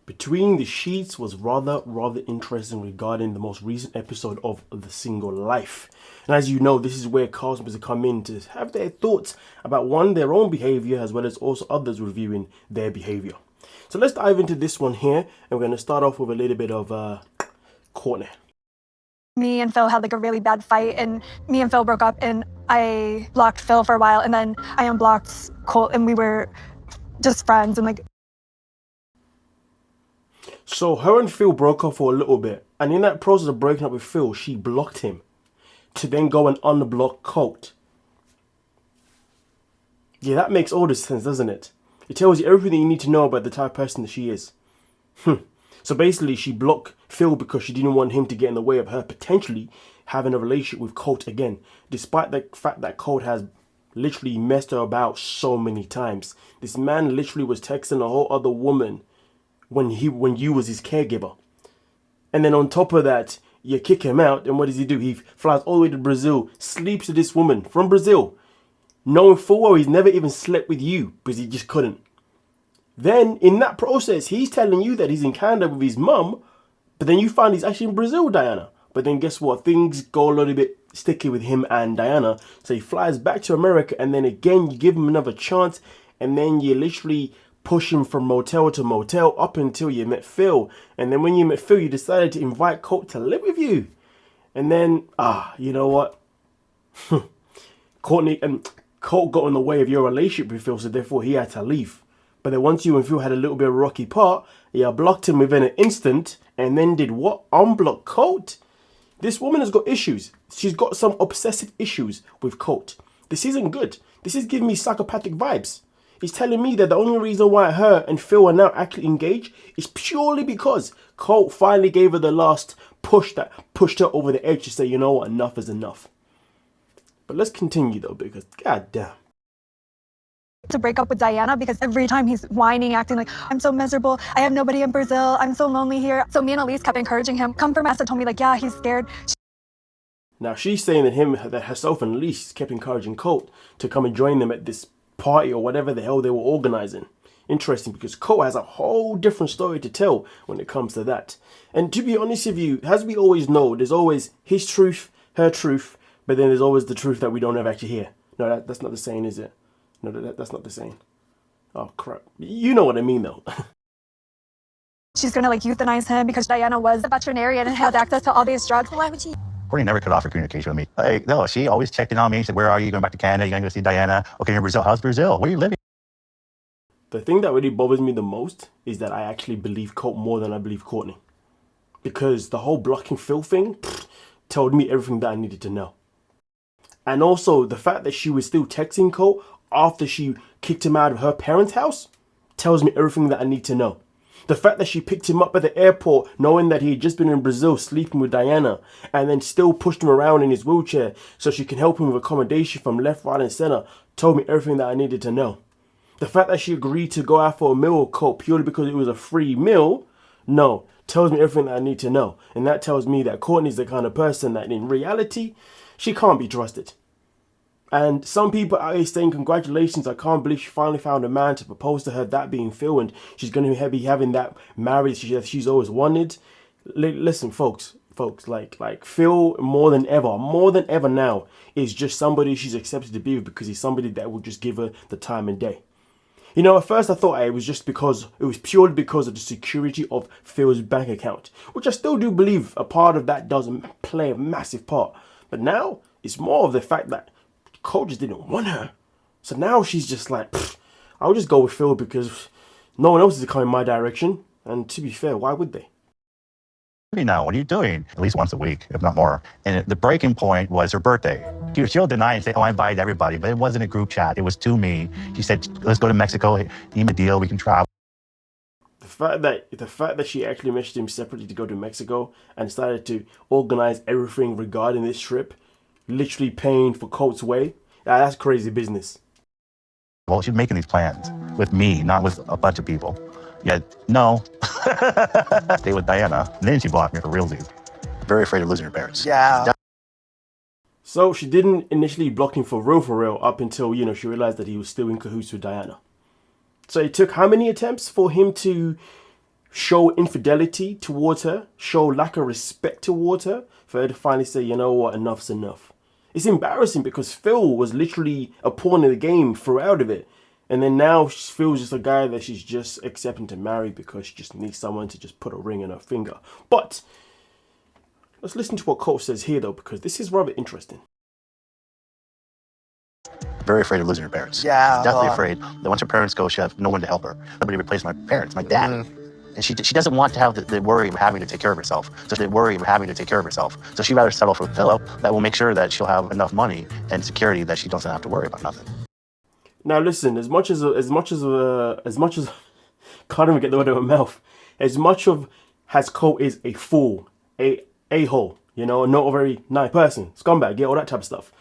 Between the Sheets was rather interesting regarding the most recent episode of The Single Life. And as you know, this is where customers come in to have their thoughts about their own behavior, as well as also others reviewing their behavior. So let's dive into this one here, and we're going to start off with a little bit of Cortney. Me and Phil had like a really bad fight, and me and Phil broke up, and I blocked Phil for a while, and then I unblocked Colt, and we were just friends, and like. So her and Phil broke up for a little bit, and in that process of breaking up with Phil, she blocked him to then go and unblock Colt. Yeah, that makes all the sense, doesn't it? It tells you everything you need to know about the type of person that she is. So basically, she blocked Phil because she didn't want him to get in the way of her potentially having a relationship with Colt again, despite the fact that Colt has literally messed her about so many times. This man literally was texting a whole other woman when you was his caregiver. And then on top of that, you kick him out, and what does he do? He flies all the way to Brazil, sleeps with this woman from Brazil, knowing full well he's never even slept with you because he just couldn't. Then in that process, he's telling you that he's in Canada with his mum, but then you find he's actually in Brazil, Diana. But then guess what? Things go a little bit sticky with him and Diana. So he flies back to America, and then again you give him another chance, and then you literally push him from motel to motel up until you met Phil. And then when you met Phil, you decided to invite Colt to live with you. And then, you know what? Colt got in the way of your relationship with Phil, so therefore he had to leave. But then once you and Phil had a little bit of a rocky part, you blocked him within an instant, and then did what? Unblock Colt? This woman has got issues. She's got some obsessive issues with Colt. This isn't good. This is giving me psychopathic vibes. He's telling me that the only reason why her and Phil are now actually engaged is purely because Colt finally gave her the last push that pushed her over the edge to say, you know what, enough is enough. But let's continue though, because goddamn. To break up with Diana because every time he's whining, acting like, I'm so miserable, I have nobody in Brazil, I'm so lonely here. So me and Elise kept encouraging him. Come from Esther told me like, yeah, he's scared. Now she's saying that herself and Elise kept encouraging Colt to come and join them at this party or whatever the hell they were organizing. Interesting, because Colt has a whole different story to tell when it comes to that. And to be honest with you, as we always know, there's always his truth, her truth, but then there's always the truth that we don't ever actually hear. No, that's not the saying, is it? No, that's not the saying. Oh, crap. You know what I mean, though. She's gonna like euthanize him because Diana was a veterinarian and had access to all these drugs. Why would she? Cortney never cut off her communication with me. Like, no, she always checked in on me. She said, where are you? Going back to Canada? You going to go see Diana? Okay, you're in Brazil. How's Brazil? Where are you living? The thing that really bothers me the most is that I actually believe Colt more than I believe Cortney. Because the whole blocking Phil thing told me everything that I needed to know. And also, the fact that she was still texting Colt after she kicked him out of her parents' house tells me everything that I need to know. The fact that she picked him up at the airport knowing that he had just been in Brazil sleeping with Diana, and then still pushed him around in his wheelchair so she can help him with accommodation from left, right and center told me everything that I needed to know. The fact that she agreed to go out for a meal with Colt purely because it was a free meal, tells me everything that I need to know. And that tells me that Courtney's the kind of person that in reality, she can't be trusted. And some people are saying, congratulations, I can't believe she finally found a man to propose to her, that being Phil, and she's going to be having that marriage she's always wanted. Listen, folks, like Phil, more than ever now, is just somebody she's accepted to be with because he's somebody that will just give her the time and day. You know, at first I thought it was purely because of the security of Phil's bank account, which I still do believe a part of that does play a massive part. But now it's more of the fact that Colt just didn't want her. So now she's just like, I'll just go with Phil because no one else is coming my direction. And to be fair, why would they? Now, what are you doing? At least once a week, if not more. And the breaking point was her birthday. She'll deny and say, I invited everybody, but it wasn't a group chat. It was to me. She said, let's go to Mexico, name a deal, we can travel. The fact that she actually messaged him separately to go to Mexico and started to organize everything regarding this trip, literally paying for Colt's way, that's crazy business. Well, she's making these plans with me, not with a bunch of people. Yet, no. Stay with Diana. And then she blocked me for realsies. Very afraid of losing her parents. Yeah. So she didn't initially block him for real up until, she realized that he was still in cahoots with Diana. So it took how many attempts for him to show infidelity towards her, show lack of respect towards her, for her to finally say, you know what, enough's enough. It's embarrassing because Phil was literally a pawn in the game throughout of it. And then now Phil's just a guy that she's just accepting to marry because she just needs someone to just put a ring on her finger. But let's listen to what Colt says here, though, because this is rather interesting. Very afraid of losing her parents. Yeah. Definitely afraid that once her parents go, she'll have no one to help her. Nobody replace my parents, my dad. And she doesn't want to have the worry of having to take care of herself. So she'd rather settle for a pillow that will make sure that she'll have enough money and security that she doesn't have to worry about nothing. Now listen, as much as can't even get the word out of my mouth. As much of as Colt is a fool, a-hole, you know, not a very nice person, scumbag, yeah, all that type of stuff.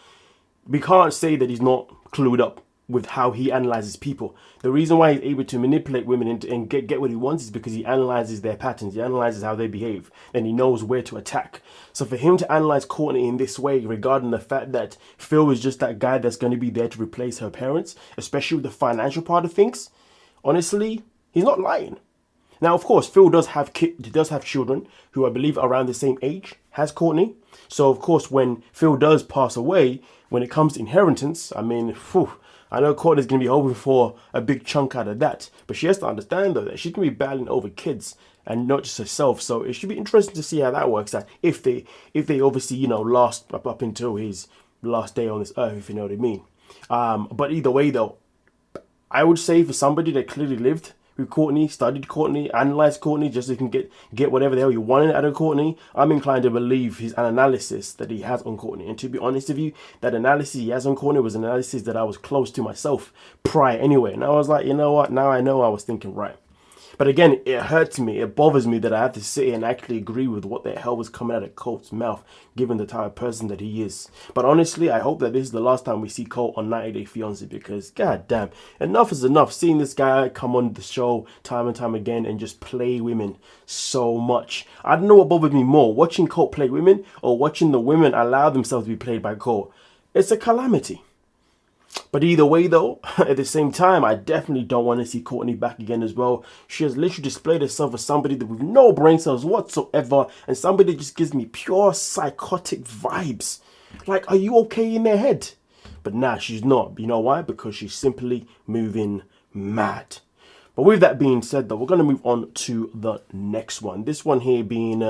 We can't say that he's not clued up with how he analyzes people. The reason why he's able to manipulate women and get what he wants is because he analyzes their patterns, he analyzes how they behave, and he knows where to attack. So for him to analyze Cortney in this way regarding the fact that Phil is just that guy that's going to be there to replace her parents, especially with the financial part of things, honestly, he's not lying. Now, of course, Phil does have children who I believe are around the same age as Cortney. So, of course, when Phil does pass away, when it comes to inheritance, I mean, I know Courtney's going to be hoping for a big chunk out of that. But she has to understand, though, that she's going to be battling over kids and not just herself. So it should be interesting to see how that works out. If they obviously, you know, last up until his last day on this earth, if you know what I mean. But either way, though, I would say for somebody that clearly lived with Cortney, studied Cortney, analyzed Cortney, just so you can get whatever the hell you wanted out of Cortney, I'm inclined to believe his analysis that he has on Cortney. And to be honest with you, that analysis he has on Cortney was an analysis that I was close to myself prior anyway. And I was like, you know what? Now I know I was thinking right. But again, it hurts me, it bothers me that I have to sit here and actually agree with what the hell was coming out of Colt's mouth, given the type of person that he is. But honestly, I hope that this is the last time we see Colt on 90 Day Fiance, because god damn, enough is enough. Seeing this guy come on the show time and time again and just play women so much. I don't know what bothers me more, watching Colt play women or watching the women allow themselves to be played by Colt. It's a calamity. But either way, though, at the same time, I definitely don't want to see Cortney back again as well. She has literally displayed herself as somebody that with no brain cells whatsoever, and somebody that just gives me pure psychotic vibes. Like, are you okay in their head? But nah, she's not. You know why? Because she's simply moving mad. But with that being said, though, we're going to move on to the next one. This one here being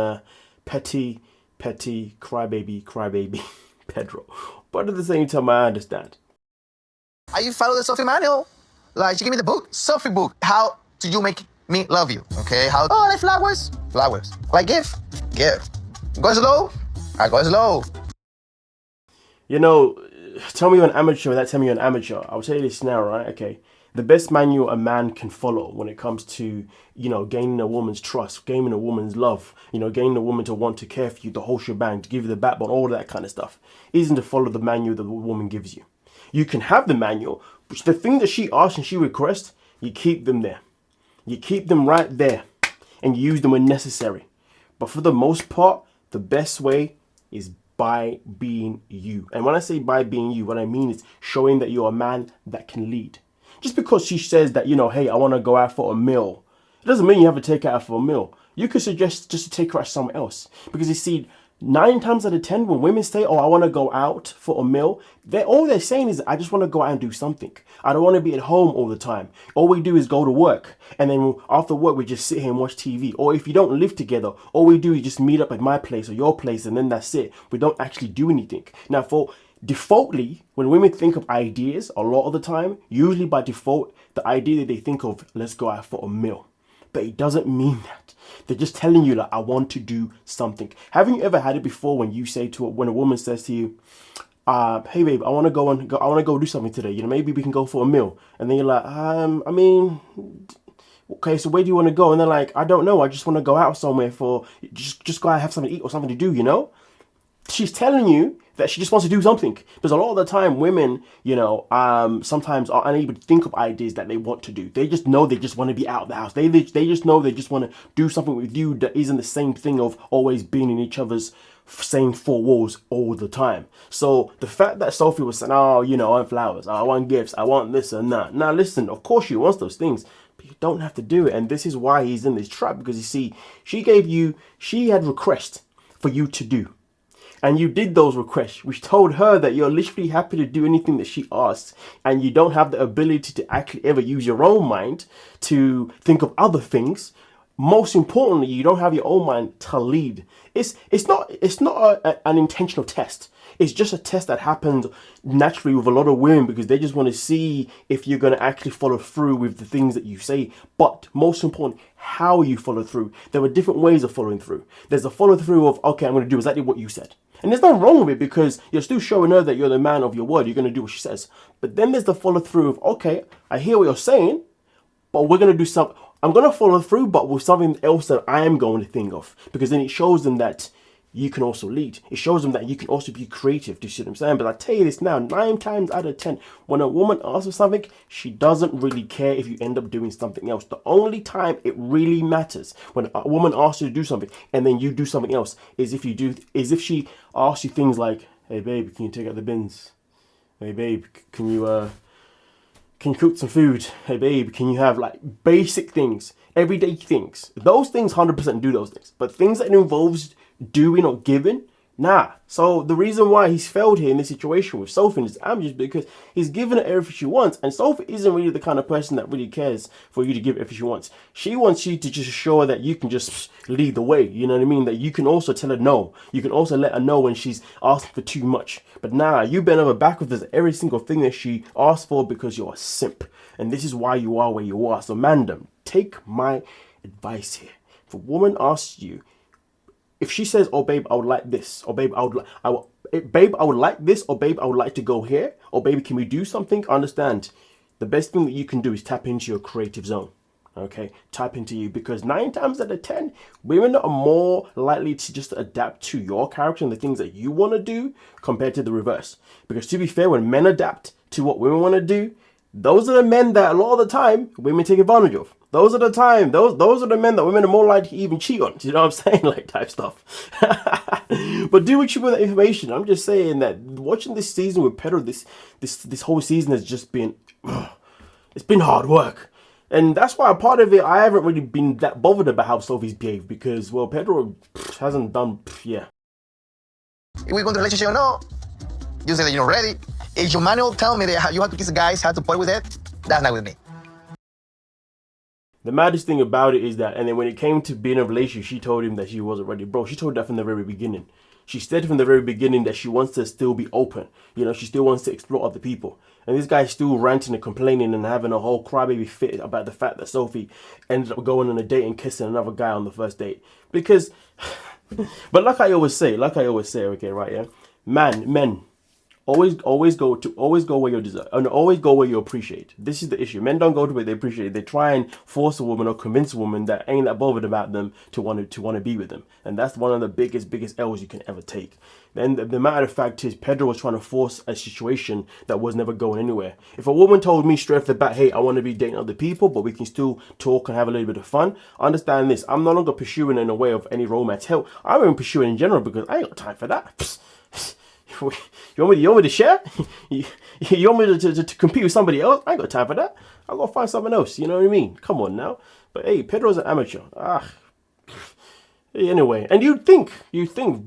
petty, crybaby Pedro. But at the same time, I understand. You follow the Sophie manual. Like, she gave me the book, Sophie book. How do you make me love you? Okay, how? Oh, like flowers. Like give. Go slow. I go slow. You know, tell me you're an amateur without telling me you're an amateur. I'll tell you this now, right? Okay. The best manual a man can follow when it comes to, you know, gaining a woman's trust, gaining a woman's love, you know, gaining a woman to want to care for you, the whole shebang, to give you the backbone, all that kind of stuff, isn't to follow the manual that the woman gives you. You can have the manual, but the thing that she asks and she requests, you keep them there. You keep them right there and you use them when necessary. But for the most part, the best way is by being you. And when I say by being you, what I mean is showing that you're a man that can lead. Just because she says that, you know, hey, I want to go out for a meal, it doesn't mean you have to take her out for a meal. You could suggest just to take her out somewhere else. Because you see, 9 times out of 10, when women say, oh, I want to go out for a meal, all they're saying is, I just want to go out and do something. I don't want to be at home all the time. All we do is go to work. And then after work, we just sit here and watch TV. Or if you don't live together, all we do is just meet up at my place or your place, and then that's it. We don't actually do anything. Now, for defaultly, when women think of ideas, a lot of the time, usually by default, the idea that they think of, let's go out for a meal. But it doesn't mean that. They're just telling you, like, I want to do something. Haven't you ever had it before when you say to when a woman says to you, hey babe, I want to go do something today. You know, maybe we can go for a meal. And then you're like, I mean, okay, so where do you want to go? And they're like, I don't know. I just want to go out somewhere for just go out and have something to eat or something to do, you know? She's telling you that she just wants to do something. Because a lot of the time, women, you know, sometimes are unable to think of ideas that they want to do. They just know they just want to be out of the house. They just know they just want to do something with you that isn't the same thing of always being in each other's same 4 walls all the time. So the fact that Sophie was saying, oh, you know, I want flowers, I want gifts, I want this and that. Now listen, of course she wants those things, But you don't have to do it. And this is why he's in this trap, because you see, she had requests for you to do. And you did those requests, which told her that you're literally happy to do anything that she asks, and you don't have the ability to actually ever use your own mind to think of other things. Most importantly, you don't have your own mind to lead. It's not an intentional test. It's just a test that happens naturally with a lot of women, because they just want to see if you're going to actually follow through with the things that you say. But most important, how you follow through. There are different ways of following through. There's a follow through of, okay, I'm going to do exactly what you said. And there's nothing wrong with it, because you're still showing her that you're the man of your word. You're going to do what she says. But then there's the follow through of, okay, I hear what you're saying, but we're going to do something. I'm going to follow through, but with something else that I am going to think of. Because then it shows them that you can also lead. It shows them that you can also be creative. Do you see what I'm saying? But I tell you this now, 9 times out of 10, when a woman asks for something, she doesn't really care if you end up doing something else. The only time it really matters when a woman asks you to do something and then you do something else is if she asks you things like, hey babe, can you take out the bins? Hey babe, can you cook some food? Hey babe, can you have, like, basic things, everyday things? Those things, 100% do those things. But things that involves doing or giving, nah. So the reason why he's failed here in this situation with Sophie is just because he's given her everything she wants, and Sophie isn't really the kind of person that really cares for you to give everything she wants. She wants you to just show her that you can just lead the way, you know what I mean? That you can also tell her no. You can also let her know when she's asking for too much. But nah, you bend over backwards with every single thing that she asks for because you're a simp. And this is why you are where you are. So mandem, take my advice here. If a woman asks you, if she says, oh babe, I would like this, or babe, I would like this, or babe, I would like to go here, or baby, can we do something? Understand, the best thing that you can do is tap into your creative zone. Okay, tap into you, because 9 times out of 10, women are more likely to just adapt to your character and the things that you want to do compared to the reverse. Because to be fair, when men adapt to what women want to do, those are the men that a lot of the time women take advantage of. Those are the men that women are more likely to even cheat on. Do you know what I'm saying? Like, type stuff. But do what you with that information. I'm just saying that watching this season with Pedro, this whole season has just been, it's been hard work. And that's why a part of it, I haven't really been that bothered about how Sophie's behaved, because, well, Pedro hasn't done, yeah. If we go into a relationship or no, you say that you're not ready. If your manual tell me that you have to kiss guys, how to play with it, that's not with me. The maddest thing about it is that, and then when it came to being in a relationship, she told him that she wasn't ready. Bro, she told that from the very beginning. She said from the very beginning that she wants to still be open. You know, she still wants to explore other people. And this guy's still ranting and complaining and having a whole crybaby fit about the fact that Sophie ended up going on a date and kissing another guy on the first date. Because, but like I always say, okay, right, yeah? Men, always go where you deserve, and always go where you appreciate. This is the issue. Men don't go to where they appreciate. They try and force a woman or convince a woman that ain't that bothered about them to want to be with them, and that's one of the biggest L's you can ever take. Then the matter of fact is, Pedro was trying to force a situation that was never going anywhere. If a woman told me straight off the bat, hey, I want to be dating other people, but we can still talk and have a little bit of fun, understand this. I'm no longer pursuing in a way of any romance. Hell, I'm even pursuing in general, because I ain't got time for that. You want me to share? You want me to compete with somebody else? I ain't got time for that. I'll go find someone else. You know what I mean? Come on now. But hey, Pedro's an amateur. Anyway, and you'd think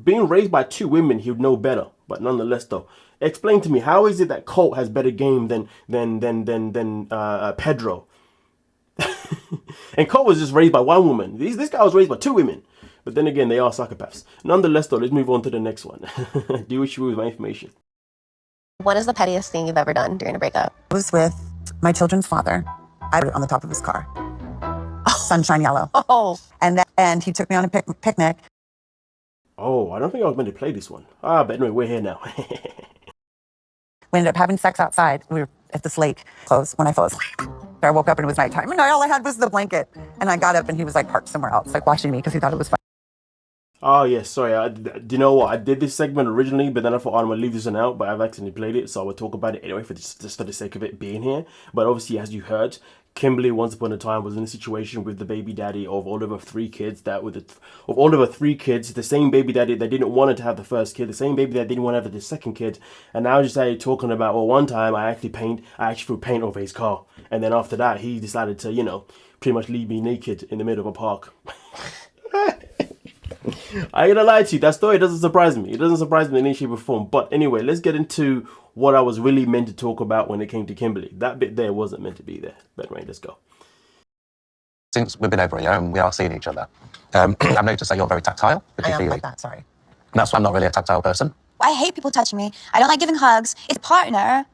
being raised by 2 women, he'd know better. But nonetheless, though, explain to me, how is it that Colt has better game than Pedro? And Colt was just raised by 1 woman. This guy was raised by 2 women. But then again, they are psychopaths. Nonetheless, though, let's move on to the next one. Do what you will with my information. What is the pettiest thing you've ever done during a breakup? I was with my children's father. I was on the top of his car. Sunshine yellow. Oh. And he took me on a picnic. Oh, I don't think I was meant to play this one. But anyway, we're here now. We ended up having sex outside. We were at this lake. Close when I fell asleep. I woke up and it was nighttime. And all I had was the blanket. And I got up and he was like parked somewhere else, like watching me because he thought it was fun. Oh, yes, sorry. Do you know what? I did this segment originally, but then I thought, I'm going to leave this one out, but I've accidentally played it, so I will talk about it anyway, just for the sake of it being here. But obviously, as you heard, Kimberly, once upon a time, was in a situation with the baby daddy of all of her three kids. Of all of her three kids, the same baby daddy that didn't want her to have the first kid, the same baby that didn't want to have the second kid, and now just started talking about, well, one time I actually threw paint over his car, and then after that he decided to, pretty much leave me naked in the middle of a park. I ain't gonna lie to you, that story doesn't surprise me. It doesn't surprise me in any shape or form. But anyway, let's get into what I was really meant to talk about when it came to Kimberly. That bit there wasn't meant to be there. But anyway, let's go. Since we've been over a year and we are seeing each other, I've noticed that you're very tactile with I your am feeling. like that, sorry. And that's why I'm not really a tactile person. I hate people touching me. I don't like giving hugs. It's partner.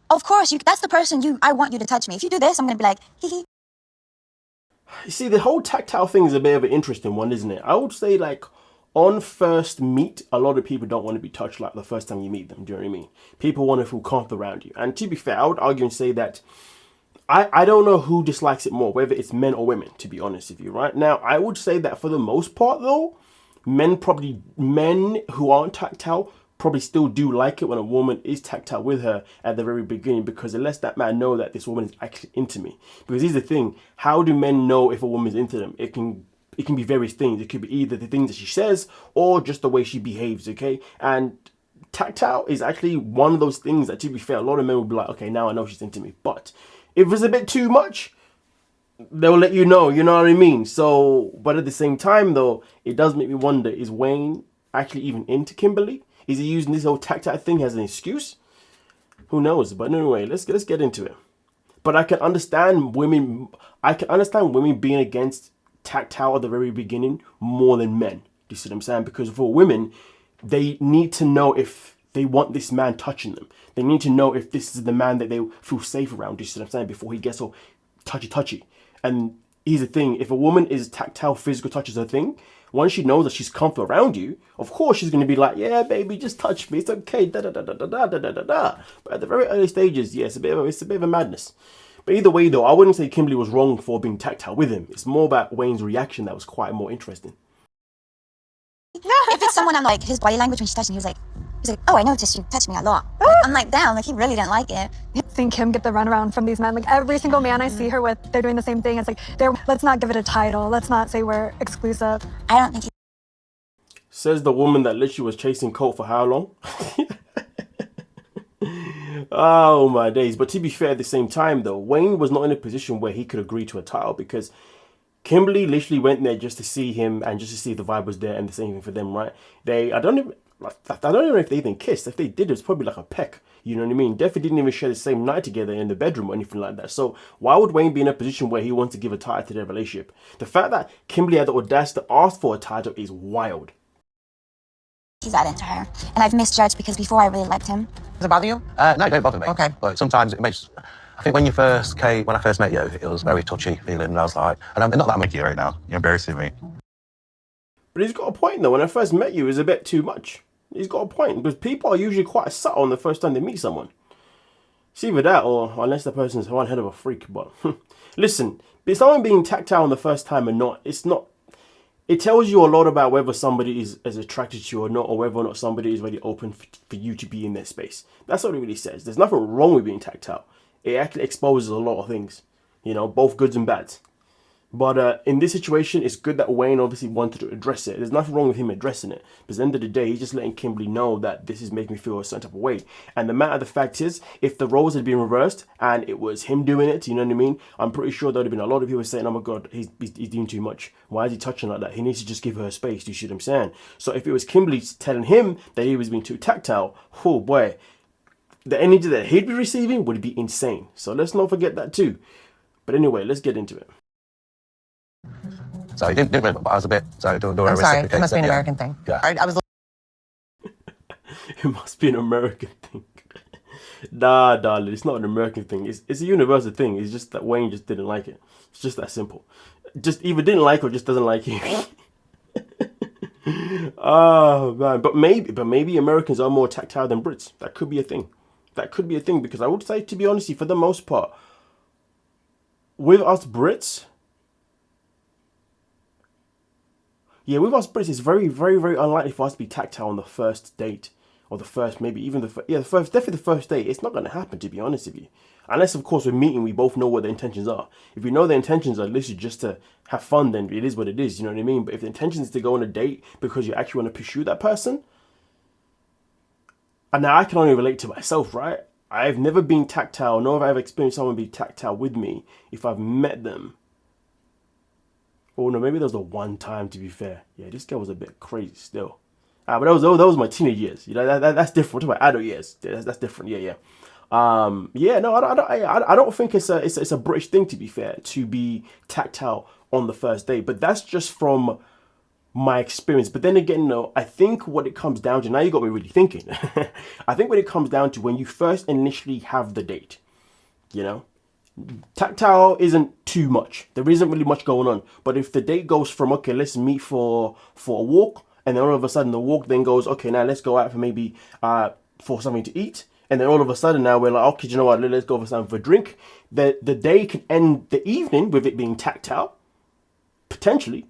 Of course, that's the person I want you to touch me. If you do this, I'm going to be like, hee hee. You see, the whole tactile thing is a bit of an interesting one, isn't it? I would say, like, on first meet, a lot of people don't want to be touched like the first time you meet them. Do you know what I mean? People want to feel comfortable around you. And to be fair, I would argue and say that I don't know who dislikes it more, whether it's men or women, to be honest with you, right? Now, I would say that for the most part, though, men who aren't tactile probably still do like it when a woman is tactile with her at the very beginning, because it lets that man know that this woman is actually into me. Because here's the thing, how do men know if a woman is into them? It can be various things. It could be either the things that she says or just the way she behaves, okay? And tactile is actually one of those things that, to be fair, a lot of men will be like, okay, now I know she's into me. But if it's a bit too much, they'll let you know what I mean? So, but at the same time, though, it does make me wonder, is Wayne actually even into Kimberly? Is he using this whole tactile thing as an excuse? Who knows? But anyway, let's get into it. But I can understand women being against tactile at the very beginning more than men. Do you see what I'm saying? Because for women, they need to know if they want this man touching them. They need to know if this is the man that they feel safe around. Do you see what I'm saying? Before he gets all touchy. And here's the thing, if a woman is tactile, physical touch is her thing, once she knows that she's comfortable around you, of course she's going to be like, yeah, baby, just touch me. It's okay. Da da da da da da da da da. But at the very early stages, yeah, it's a bit of a madness. But either way, though, I wouldn't say Kimberly was wrong for being tactile with him. It's more about Wayne's reaction that was quite more interesting. If it's someone I'm like, his body language when she touched me, he was like, oh, I noticed you touched me a lot. I'm like, damn, like he really didn't like it. Seeing Kim get the runaround from these men, like every single man I see her with, they're doing the same thing. It's like, let's not give it a title. Let's not say we're exclusive. I don't think he Says the woman that literally was chasing Colt for how long? Oh my days. But to be fair, at the same time though, Wayne was not in a position where he could agree to a title, because Kimberly literally went there just to see him and just to see if the vibe was there, and the same thing for them, right? I don't even know if they even kissed. If they did, it was probably like a peck. You know what I mean? Definitely didn't even share the same night together in the bedroom or anything like that. So why would Wayne be in a position where he wants to give a title to their relationship? The fact that Kimberly had the audacity to ask for a title is wild. he's that into her. And I've misjudged because before I really liked him. Does it bother you? No, don't bother me. Okay. But sometimes it makes... I think when I first met you, it was very touchy feeling, and I was like, and I'm not that I'm with you right now. You're embarrassing me. But he's got a point though. When I first met you, it was a bit too much. He's got a point, because people are usually quite subtle on the first time they meet someone. It's either that, or unless the person's one head of a freak. But listen, someone being tactile on the first time or not, it tells you a lot about whether somebody is as attracted to you or not, or whether or not somebody is really open for you to be in their space. That's what it really says. There's nothing wrong with being tactile. It actually exposes a lot of things, both goods and bads. But in this situation, it's good that Wayne obviously wanted to address it. There's nothing wrong with him addressing it. But at the end of the day, he's just letting Kimberly know that this is making me feel a certain type of way. And the matter of the fact is, if the roles had been reversed and it was him doing it, you know what I mean? I'm pretty sure there would have been a lot of people saying, oh my God, he's doing too much. Why is he touching like that? He needs to just give her space. Do you see what I'm saying? So if it was Kimberly telling him that he was being too tactile, oh boy, the energy that he'd be receiving would be insane. So let's not forget that too. But anyway, let's get into it. So he didn't really, but I was a bit, so don't I'm sorry. It reciprocate. must be an Yeah. American thing. Yeah. I was It must be an American thing. Nah, darling, it's not an American thing. It's a universal thing. It's just that Wayne just didn't like it. It's just that simple. Just either didn't like or just doesn't like you. Oh man, but maybe Americans are more tactile than Brits. That could be a thing. That could be a thing, because I would say, to be honest, for the most part, with us Brits, it's very, very, very unlikely for us to be tactile on the first date or the first, maybe even the first, definitely the first date, it's not going to happen, to be honest with you. Unless, of course, we're meeting, we both know what the intentions are. If we know the intentions are literally just to have fun, then it is what it is, you know what I mean? But if the intention is to go on a date because you actually want to pursue that person, and now I can only relate to myself, right? I've never been tactile, nor have I ever experienced someone be tactile with me if I've met them. Oh no, maybe there was the one time, to be fair. Yeah, this girl was a bit crazy still. But that was my teenage years. You know, that's different. We're talking about adult years. That's different. Yeah. Yeah, no, I don't think it's a British thing, to be fair, to be tactile on the first date. But that's just from my experience. But then again, no, I think what it comes down to, now you got me really thinking. I think what it comes down to when you first initially have the date, you know, tactile isn't too much. There isn't really much going on. But if the date goes from, okay, let's meet for a walk, and then all of a sudden the walk then goes, okay, now let's go out for maybe for something to eat. And then all of a sudden now we're like, okay, you know what, let's go for something for a drink. The day can end the evening with it being tactile. Potentially.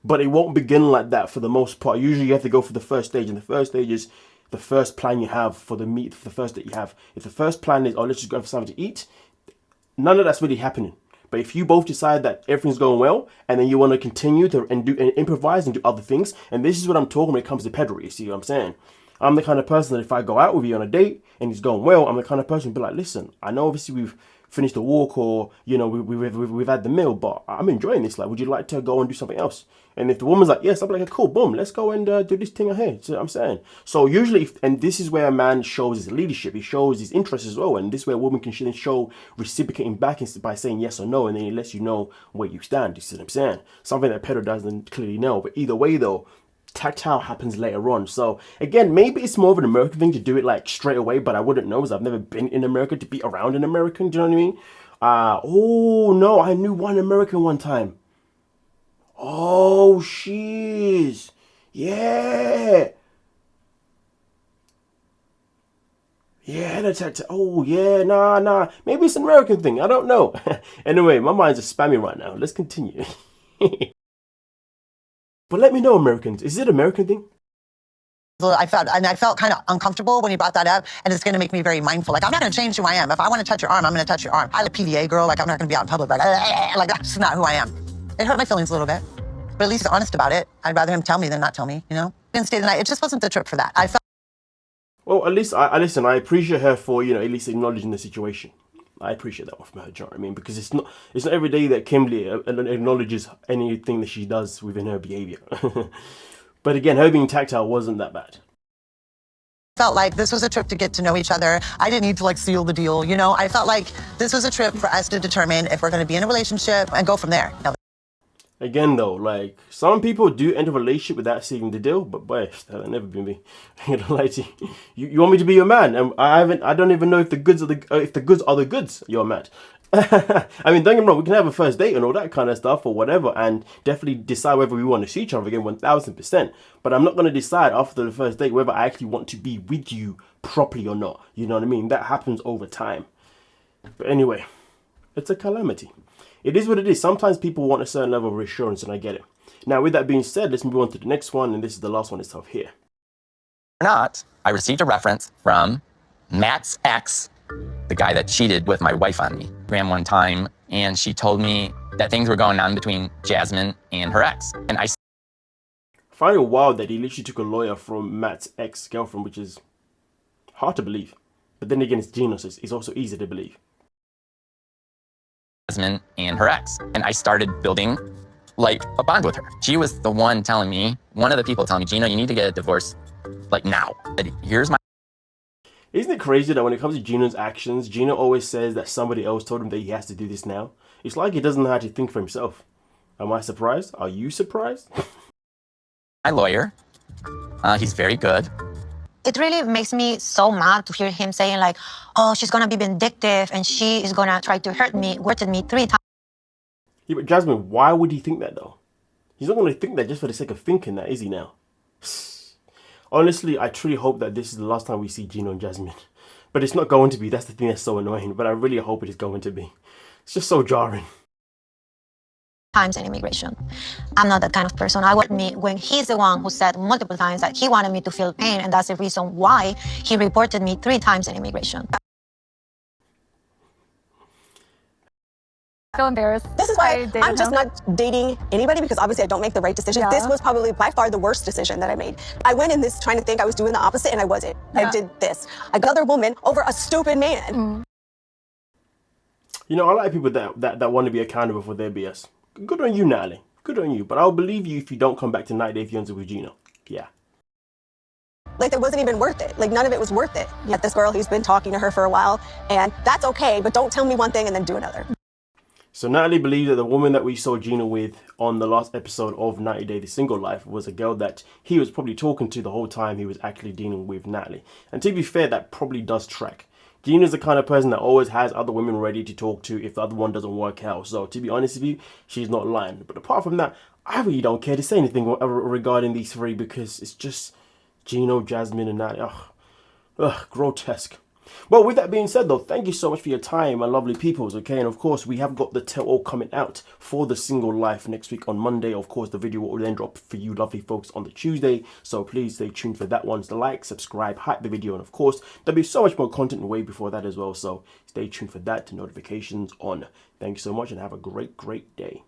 But it won't begin like that for the most part. Usually you have to go for the first stage. And the first stage is the first plan you have for the first date you have. If the first plan is, oh, let's just go for something to eat, none of that's really happening. But if you both decide that everything's going well, and then you want to continue to and improvise and do other things, and this is what I'm talking when it comes to Pedro, you see what I'm saying? I'm the kind of person that if I go out with you on a date and it's going well, I'm the kind of person to be like, listen, I know obviously we've finished the walk, or you know we've had the meal, but I'm enjoying this. Like, would you like to go and do something else? And if the woman's like, yes, I'm like, cool, boom, let's go and do this thing ahead. So I'm saying. So usually, and this is where a man shows his leadership. He shows his interest as well, and this is where a woman can show reciprocating back by saying yes or no, and then he lets you know where you stand. You see what I'm saying? Something that Pedro doesn't clearly know. But either way, though, tactile happens later on. So again, maybe it's more of an American thing to do it like straight away, but I wouldn't know because I've never been in America to be around an American. Do you know what I mean? Oh no, I knew one American one time. Oh sheesh. Yeah, that's tactile. Oh yeah, nah. Maybe it's an American thing. I don't know. Anyway, my mind's just spammy right now. Let's continue. But let me know, Americans, is it an American thing? I felt kind of uncomfortable when you brought that up, and it's going to make me very mindful. Like, I'm not going to change who I am. If I want to touch your arm, I'm going to touch your arm. I'm a PDA girl. Like, I'm not going to be out in public like that's not who I am. It hurt my feelings a little bit, but at least he's honest about it. I'd rather him tell me than not tell me, you know? Didn't stay the night. It just wasn't the trip for that. I felt. Well, at least I listen. I appreciate her for, you know, at least acknowledging the situation. I appreciate that one from her, do you know what I mean? Because it's not every day that Kimberly acknowledges anything that she does within her behavior. But again, her being tactile wasn't that bad. Felt like this was a trip to get to know each other. I didn't need to like seal the deal, you know? I felt like this was a trip for us to determine if we're going to be in a relationship and go from there. Again, though, like, some people do enter a relationship without sealing the deal, but boy, that'll never be me. I'm gonna lie to you. You want me to be your man, and I don't even know if the goods are the goods. You're mad. I mean, don't get me wrong, we can have a first date and all that kind of stuff or whatever, and definitely decide whether we want to see each other again 1000%. But I'm not going to decide after the first date whether I actually want to be with you properly or not. You know what I mean? That happens over time. But anyway, it's a calamity. It is what it is. Sometimes people want a certain level of reassurance, and I get it. Now, with that being said, let's move on to the next one, and this is the last one itself here. Or not, I received a reference from Matt's ex, the guy that cheated with my wife on me. Ran one time, and she told me that things were going on between Jasmine and her ex. And I find it wild that he literally took a lawyer from Matt's ex-girlfriend, which is hard to believe. But then again, it's Gino, so it's also easy to believe. Jasmine and her ex. And I started building like a bond with her. She was the one telling me, one of the people telling me, Gino, you need to get a divorce like now. Here's my. Isn't it crazy that when it comes to Gino's actions, Gino always says that somebody else told him that he has to do this now? It's like he doesn't know how to think for himself. Am I surprised? Are you surprised? My lawyer, he's very good. It really makes me so mad to hear him saying like, oh, she's gonna be vindictive and she is gonna try to hurt me 3 times. Yeah, but Jasmine, why would he think that though? He's not going to think that just for the sake of thinking that, is he now? Honestly, I truly hope that this is the last time we see Gino and Jasmine. But it's not going to be. That's the thing that's so annoying. But I really hope it is going to be. It's just so jarring. times in immigration. I'm not that kind of person. I want me when he's the one who said multiple times that he wanted me to feel pain, and that's the reason why he reported me 3 times in immigration. I feel embarrassed. This is why I'm just not dating anybody, because obviously I don't make the right decision. Yeah. This was probably by far the worst decision that I made. I went in this trying to think I was doing the opposite, and I wasn't. Yeah. I did this. I got another woman over a stupid man. You know, I like people that want to be accountable for their BS. Good on you, Natalie. Good on you. But I'll believe you if you don't come back to 90 Day Fiance with Gino. Yeah. Like, it wasn't even worth it. Like, none of it was worth it. Yet this girl who's been talking to her for a while, and that's okay, but don't tell me one thing and then do another. So Natalie believes that the woman that we saw Gino with on the last episode of 90 Day the Single Life was a girl that he was probably talking to the whole time he was actually dealing with Natalie. And to be fair, that probably does track. Gino's the kind of person that always has other women ready to talk to if the other one doesn't work out. So to be honest with you, she's not lying. But apart from that, I really don't care to say anything regarding these three, because it's just Gino, Jasmine and Natalie. Ugh, grotesque. Well, with that being said though, thank you so much for your time, my lovely peoples, okay? And of course, we have got the tell-all coming out for the Single Life next week on Monday. Of course, the video will then drop for you lovely folks on the Tuesday, so please stay tuned for that one. So like, subscribe, hype the video, and of course, there'll be so much more content way before that as well, so stay tuned for that, notifications on. Thank you so much and have a great day.